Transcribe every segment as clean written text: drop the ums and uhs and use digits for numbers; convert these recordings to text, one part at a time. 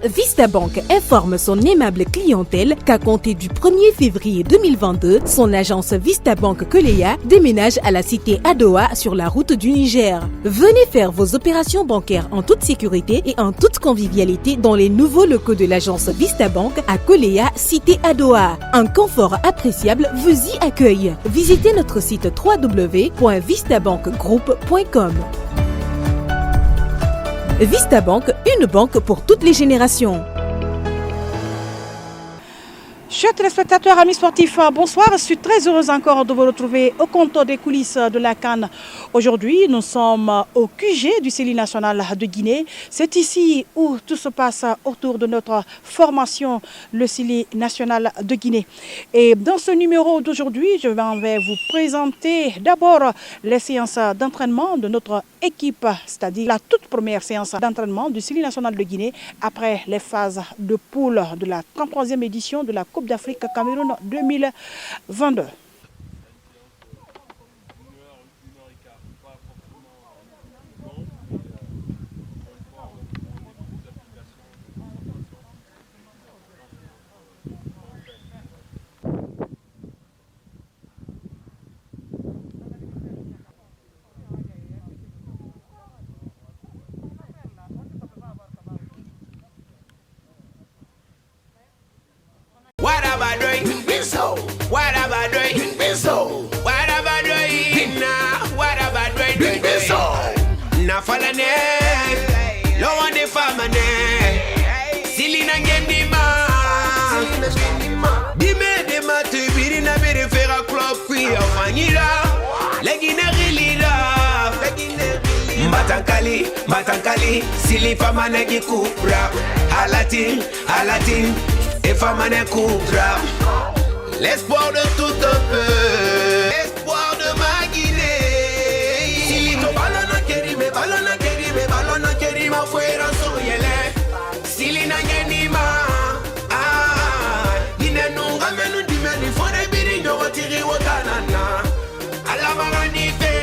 Vista Bank informe son aimable clientèle qu'à compter du 1er février 2022, son agence Vista Bank Koleya déménage à la cité Adowa sur la route du Niger. Venez faire vos opérations bancaires en toute sécurité et en toute convivialité dans les nouveaux locaux de l'agence Vista Bank à Koleya, cité Adowa. Un confort appréciable vous y accueille. Visitez notre site www.vistabankgroup.com. Vista Bank, une banque pour toutes les générations. Chers téléspectateurs, amis sportifs, bonsoir. Je suis très heureuse encore de vous retrouver au comptoir des coulisses de la CAN. Aujourd'hui, nous sommes au QG du CELI national de Guinée. C'est ici où tout se passe autour de notre formation, le CELI national de Guinée. Et dans ce numéro d'aujourd'hui, je vais vous présenter d'abord les séances d'entraînement de notre équipe, c'est-à-dire la toute première séance d'entraînement du CELI national de Guinée après les phases de poule de la 33e édition de la Coupe d'Afrique Cameroun 2022. Matankali, Sili famane qui coupra, Alatin, et famane coupra. L'espoir de tout un peu, l'espoir de ma Guinée. Sili to balona kerime, balona kerima fuera soyele. Sili na genima, Guinée nunga menu dimeni fore birinyo watiri watanana. Alamarani fe.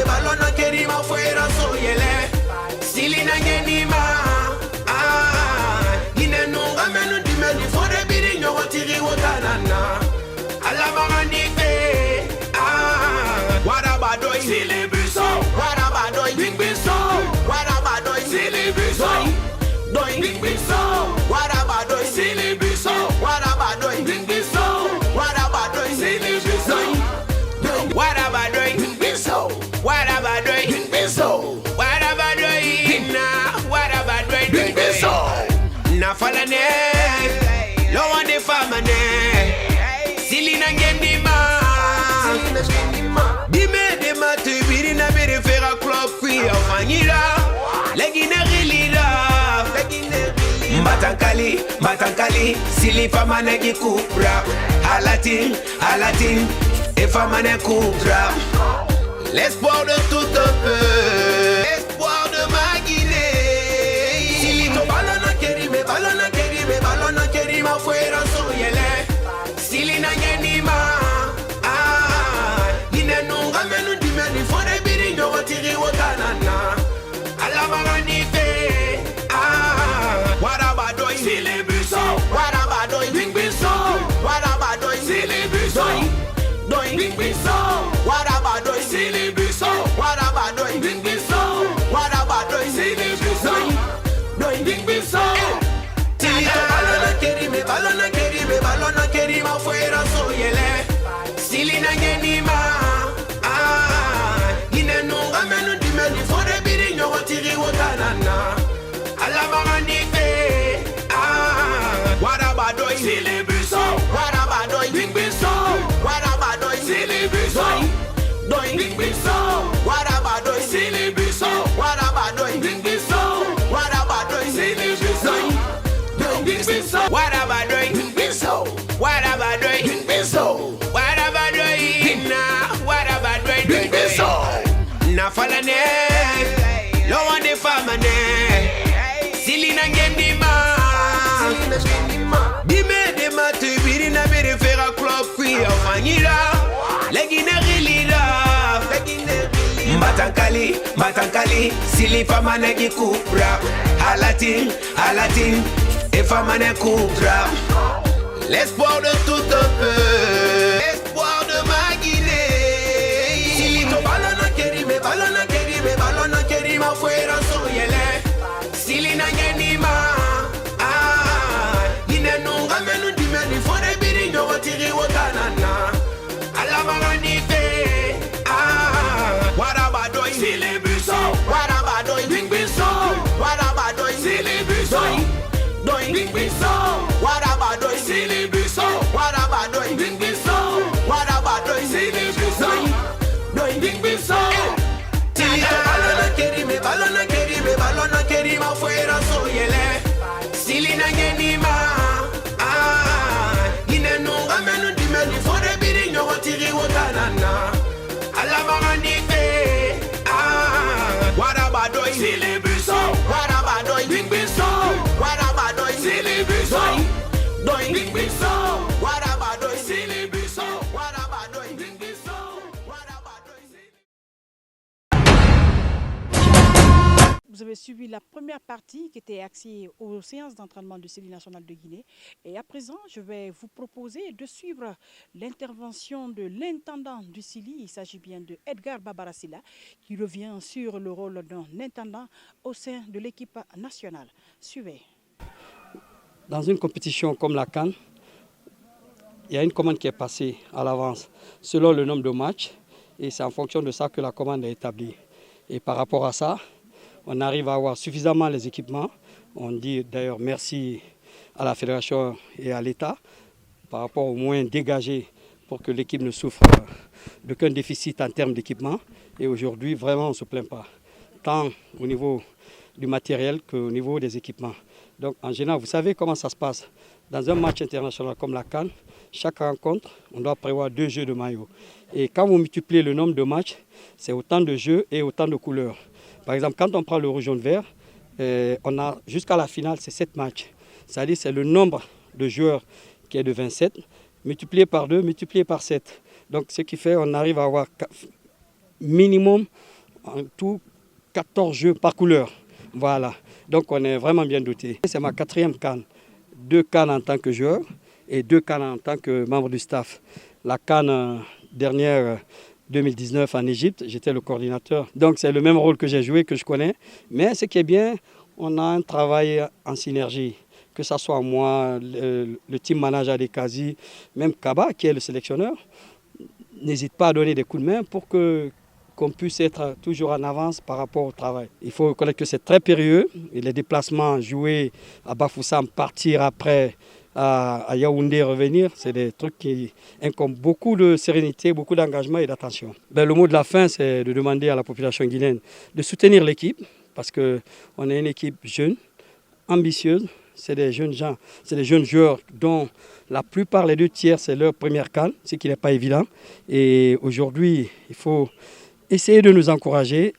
Balona kerima fuera soyele. Sili na genima, Guinée nunga menu dimeni fore birinyo watiri watanana. Alamarani fe, warabadoy sili buso, warabadoy bing biso, warabadoy sili buso, doy bing biso, warabadoy sili buso, warabadoy bing biso, warabadoy sili buso, warabadoy bing biso, warabadoy bing biso, warabadoy na, warabadoy bing biso, na falane, lo wande famane, sili na ngendima, dime de mate birina bere fera club qui afanyira, legine rilira, matankali, sili famane qui coupra, alatin, et famane coupra. L'espoir de tout un peu, l'espoir de ma Guinée. Sili to balona kerima fuera soyele. Sili na genima, Guinée nunga menu dimeni fore birinyo watiri watanana. Alamarani fe, warabadoy sili buso, warabadoy bing biso, warabadoy sili buso, doy bing biso, warabadoy sili buso, warabadoy bing biso, warabadoy sili buso, doy bing biso. Balona kerima fuera soyele. Sili na genima, Guinée nunga menu dimeni fore birinyo watiri watanana. Alamarani fe, warabadoy sili buso, warabadoy bing biso, warabadoy sili buso, doy bing biso, warabadoy sili buso, warabadoy bing biso, warabadoy sili buso, doy bing biso, warabadoy bing biso, warabadoy bing biso, warabadoy na, warabadoy bing biso, na falane. Sili, Sili famane qui coupera. Alatin, Alatin, et famane coupera. L'espoir de tout un peu, l'espoir de ma Guinée. Sili to balona kerime, balona kerima fuera soyele. Sili na yenima, Guinée nunga menu dimeni fore biri nyogo tiri wotanana. Alamagani fe, warabadoy, Sili buso, warabadoy, bing biso, warabadoy, Sili buso, doy, bing biso, warabadoy, Sili buso, warabadoy, bing biso, warabadoy, Sili buso, doy, bing biso. Balona kerima fuera soyele. Sili na yenima, Guinée nunga menu dimeni fore biri nyogo tiri wotanana. Alamagani fe, warabadoy, Sili buso, warabadoy, bing biso, warabadoy, Sili buso, doy, bing biso, warabadoy, Sili buso, warabadoy, bing biso, warabadoy, Sili. Vous avez suivi la première partie qui était axée aux séances d'entraînement du CELI national de Guinée. Et à présent, je vais vous proposer de suivre l'intervention de l'intendant du CELI. Il s'agit bien de Edgar Babarasila, qui revient sur le rôle d'un intendant au sein de l'équipe nationale. Suivez. Dans une compétition comme la CAN, il y a une commande qui est passée à l'avance selon le nombre de matchs et c'est en fonction de ça que la commande est établie. Et par rapport à ça, on arrive à avoir suffisamment les équipements. On dit d'ailleurs merci à la fédération et à l'État par rapport aux moyens dégagés pour que l'équipe ne souffre d'aucun déficit en termes d'équipement. Et aujourd'hui, vraiment, on ne se plaint pas, tant au niveau du matériel qu'au niveau des équipements. Donc en général, vous savez comment ça se passe. Dans un match international comme la CAN, chaque rencontre, on doit prévoir 2 jeux de maillot. Et quand vous multipliez le nombre de matchs, c'est autant de jeux et autant de couleurs. Par exemple, quand on prend le rouge, jaune, vert, on a jusqu'à la finale, c'est 7 matchs. C'est-à-dire c'est le nombre de joueurs qui est de 27, multiplié par 2, multiplié par 7. Donc ce qui fait qu'on arrive à avoir minimum en tout 14 jeux par couleur. Voilà. Donc on est vraiment bien doté. C'est ma 4e CAN. 2 CAN en tant que joueur et 2 CAN en tant que membre du staff. La CAN dernière 2019 en Égypte, j'étais le coordinateur. Donc c'est le même rôle que j'ai joué, que je connais. Mais ce qui est bien, on a un travail en synergie. Que ce soit moi, le team manager des Kazi, même Kaba qui est le sélectionneur, n'hésite pas à donner des coups de main pour qu'on puisse être toujours en avance par rapport au travail. Il faut reconnaître que c'est très périlleux. Et les déplacements, jouer à Bafoussam, partir après à Yaoundé, revenir, c'est des trucs qui incombent beaucoup de sérénité, beaucoup d'engagement et d'attention. Le mot de la fin, c'est de demander à la population guinéenne de soutenir l'équipe, parce qu'on est une équipe jeune, ambitieuse. C'est des jeunes gens, c'est des jeunes joueurs dont la plupart, les 2 tiers, c'est leur première CAN, ce qui n'est pas évident. Et aujourd'hui, il faut essayer de nous encourager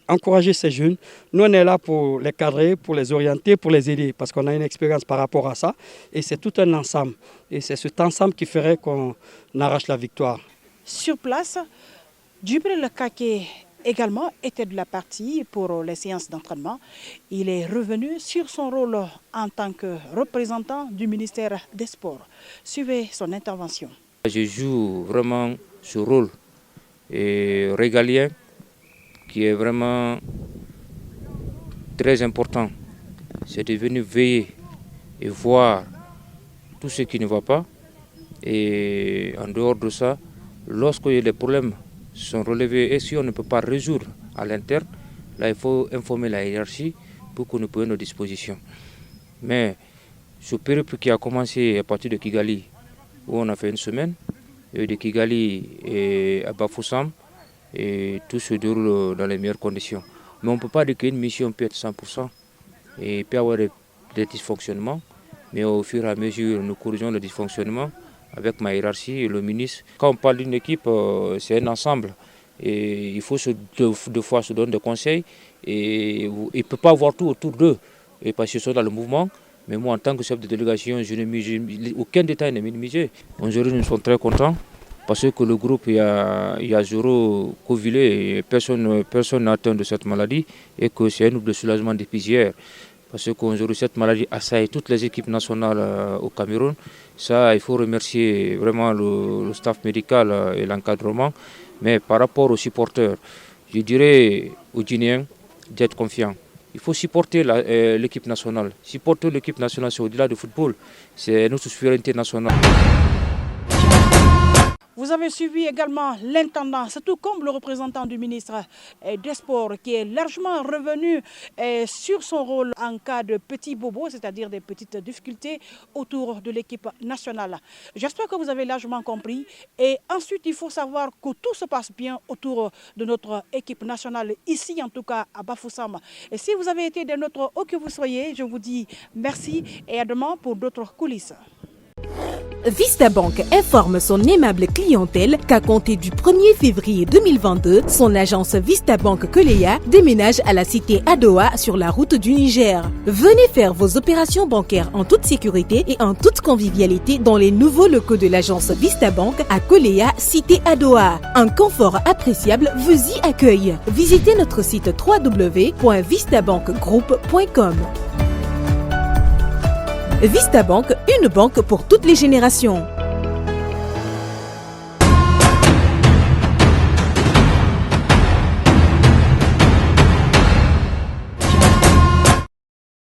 ces jeunes. Nous, on est là pour les cadrer, pour les orienter, pour les aider, parce qu'on a une expérience par rapport à ça. Et c'est tout un ensemble. Et c'est cet ensemble qui ferait qu'on arrache la victoire. Sur place, Djibril Kake également était de la partie pour les séances d'entraînement. Il est revenu sur son rôle en tant que représentant du ministère des Sports. Suivez son intervention. Je joue vraiment ce rôle régalien qui est vraiment très important. C'est de venir veiller et voir tout ce qui ne va pas. Et en dehors de ça, lorsque les problèmes sont relevés et si on ne peut pas résoudre à l'interne, là il faut informer la hiérarchie pour que nous prenions nos dispositions. Mais ce périple qui a commencé à partir de Kigali, où on a fait 1 semaine, et de Kigali et à Bafoussam, et tout se déroule dans les meilleures conditions. Mais on ne peut pas dire qu'une mission peut être 100% et il peut y avoir des dysfonctionnements, mais au fur et à mesure, nous corrigeons le dysfonctionnement avec ma hiérarchie et le ministre. Quand on parle d'une équipe, c'est un ensemble. Et il faut deux fois se donner des conseils. Et il ne peut pas avoir tout autour d'eux. Et parce qu'ils sont dans le mouvement. Mais moi, en tant que chef de délégation, aucun détail n'est minimisé. Aujourd'hui, nous sommes très contents parce que le groupe, il y a zéro covilé et personne n'a atteint de cette maladie et que c'est un groupe de soulagement depuis hier. Parce qu'aujourd'hui, cette maladie assaille toutes les équipes nationales au Cameroun. Ça, il faut remercier vraiment le staff médical et l'encadrement. Mais par rapport aux supporters, je dirais aux Guinéens d'être confiants. Il faut supporter l'équipe nationale. Supporter l'équipe nationale, c'est au-delà du football. C'est notre souveraineté nationale. Vous avez suivi également l'intendance, tout comme le représentant du ministre des Sports, qui est largement revenu sur son rôle en cas de petits bobos, c'est-à-dire des petites difficultés autour de l'équipe nationale. J'espère que vous avez largement compris. Et ensuite, il faut savoir que tout se passe bien autour de notre équipe nationale, ici en tout cas à Bafoussam. Et si vous avez été des nôtres, où que vous soyez, je vous dis merci et à demain pour d'autres coulisses. Vista Bank informe son aimable clientèle qu'à compter du 1er février 2022, son agence Vista Bank Koleya déménage à la cité Adoa sur la route du Niger. Venez faire vos opérations bancaires en toute sécurité et en toute convivialité dans les nouveaux locaux de l'agence Vista Bank à Koleya, cité Adoa. Un confort appréciable vous y accueille. Visitez notre site www.vistabankgroup.com. Vista Bank, une banque pour toutes les générations.